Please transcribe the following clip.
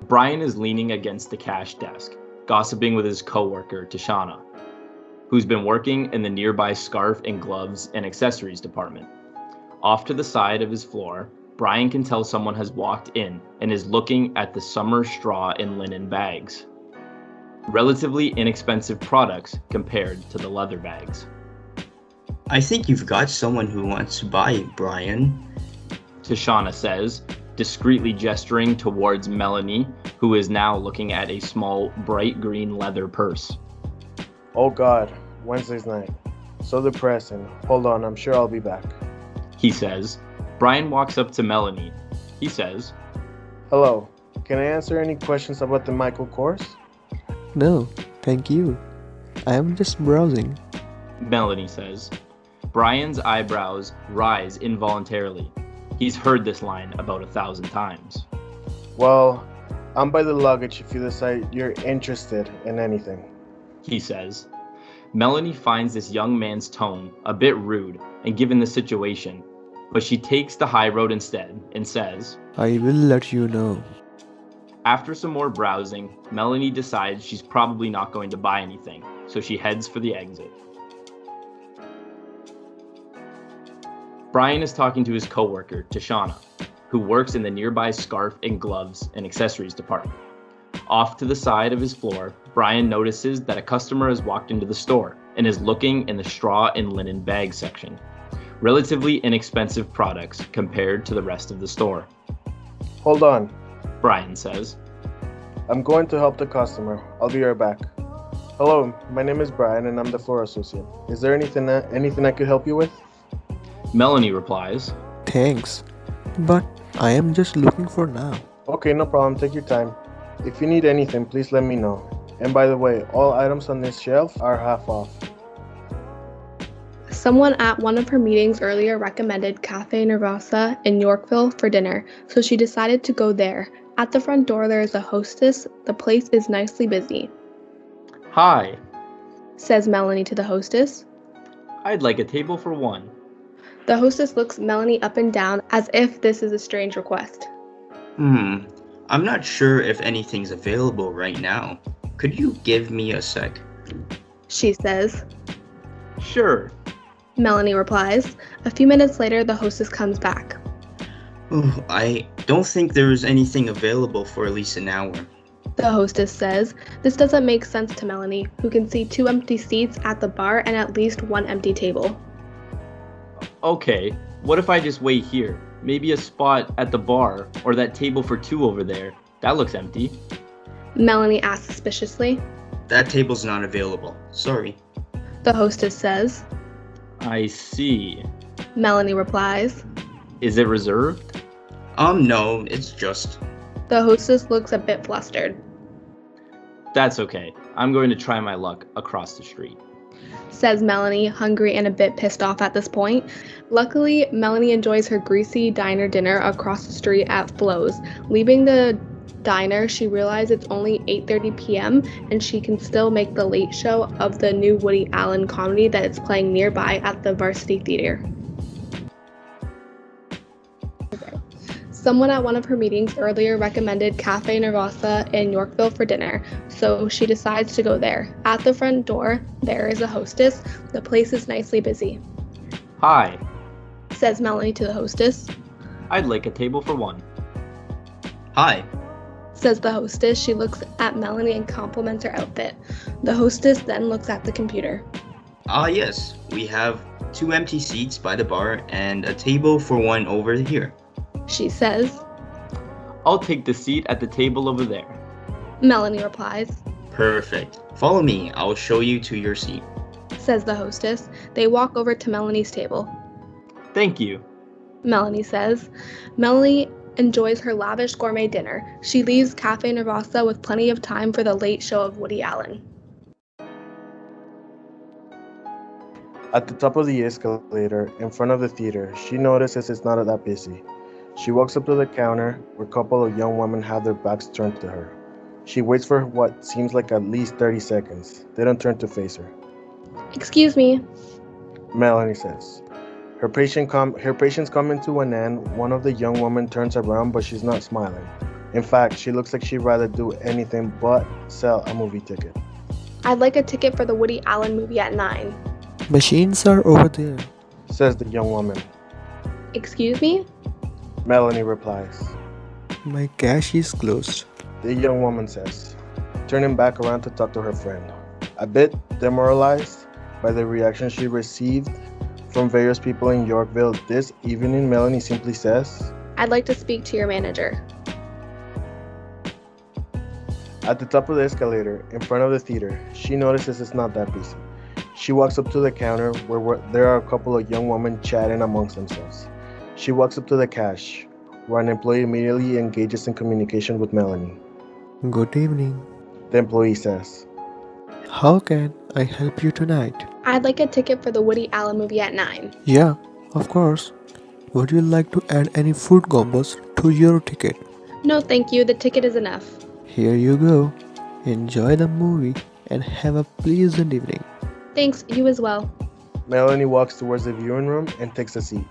Brian is leaning against the cash desk, gossiping with his coworker, Tashana, who's been working in the nearby scarf and gloves and accessories department. Off to the side of his floor, Brian can tell someone has walked in and is looking at the summer straw and linen bags. Relatively inexpensive products compared to the leather bags. I think you've got someone who wants to buy, Brian, Tashana says, discreetly gesturing towards Melanie, who is now looking at a small, bright green leather purse. Oh God, Wednesday's night. So depressing. Hold on, I'm sure I'll be back. He says. Brian walks up to Melanie. He says, Hello, can I answer any questions about the Michael Kors? No, thank you. I am just browsing. Melanie says. Brian's eyebrows rise involuntarily. He's heard this line about 1,000 times. Well, I'm by the luggage if you decide you're interested in anything. He says. Melanie finds this young man's tone a bit rude and given the situation, but she takes the high road instead and says, I will let you know. After some more browsing, Melanie decides she's probably not going to buy anything, so she heads for the exit. Brian is talking to his coworker, Tashana, who works in the nearby scarf and gloves and accessories department. Off to the side of his floor, Brian notices that a customer has walked into the store and is looking in the straw and linen bag section. Relatively inexpensive products compared to the rest of the store. Hold on, Brian says. I'm going to help the customer. I'll be right back. Hello, my name is Brian and I'm the floor associate. Is there anything I could help you with? Melanie replies, Thanks, but I am just looking for now. Okay, no problem. Take your time. If you need anything, please let me know. And by the way, all items on this shelf are half off. Someone at one of her meetings earlier recommended Cafe Nervasa in Yorkville for dinner, so she decided to go there. At the front door, there is a hostess. The place is nicely busy. Hi, Says Melanie to the hostess. I'd like a table for one. The hostess looks Melanie up and down as if this is a strange request. I'm not sure if anything's available right now. Could you give me a sec? She says. Sure. Melanie replies. A few minutes later, the hostess comes back. Oh, I don't think there's anything available for at least an hour. The hostess says. This doesn't make sense to Melanie, who can see 2 empty seats at the bar and at least 1 empty table. Okay, what if I just wait here? Maybe a spot at the bar or that table for 2 over there. That looks empty. Melanie asks suspiciously. That table's not available. Sorry. The hostess says. I see. Melanie replies. Is it reserved? No, it's just... The hostess looks a bit flustered. That's okay. I'm going to try my luck across the street. Says Melanie, hungry and a bit pissed off at this point. Luckily, Melanie enjoys her greasy diner dinner across the street at Flo's. Leaving the diner, she realizes it's only 8:30 p.m. and she can still make the late show of the new Woody Allen comedy that is playing nearby at the Varsity Theater. Someone at one of her meetings earlier recommended Cafe Nervasa in Yorkville for dinner, so she decides to go there. At the front door, there is a hostess. The place is nicely busy. Hi, Says Melanie to the hostess. I'd like a table for 1. Hi. Says the hostess. She looks at Melanie and compliments her outfit. The hostess then looks at the computer. Yes, we have 2 empty seats by the bar and a table for 1 over here. She says. I'll take the seat at the table over there. Melanie replies. Perfect. Follow me, I'll show you to your seat. Says the hostess. They walk over to Melanie's table. Thank you. Melanie says. Melanie enjoys her lavish gourmet dinner. She leaves Cafe Nervasa with plenty of time for the late show of Woody Allen. At the top of the escalator, in front of the theater, she notices it's not that busy. She walks up to the counter, where a couple of young women have their backs turned to her. She waits for what seems like at least 30 seconds. They don't turn to face her. Excuse me, Melanie says. Her patience coming to an end, one of the young women turns around, but she's not smiling. In fact, she looks like she'd rather do anything but sell a movie ticket. I'd like a ticket for the Woody Allen movie at 9. Machines are over there. Says the young woman. Excuse me? Melanie replies. My cash is closed. The young woman says, turning back around to talk to her friend. A bit demoralized by the reaction she received from various people in Yorkville this evening, Melanie simply says, I'd like to speak to your manager. At the top of the escalator, in front of the theater, she notices it's not that busy. She walks up to the counter where there are a couple of young women chatting amongst themselves. She walks up to the cash, where an employee immediately engages in communication with Melanie. Good evening. The employee says, How can I help you tonight? I'd like a ticket for the Woody Allen movie at 9. Yeah, of course. Would you like to add any food combos to your ticket? No, thank you. The ticket is enough. Here you go. Enjoy the movie and have a pleasant evening. Thanks, you as well. Melanie walks towards the viewing room and takes a seat.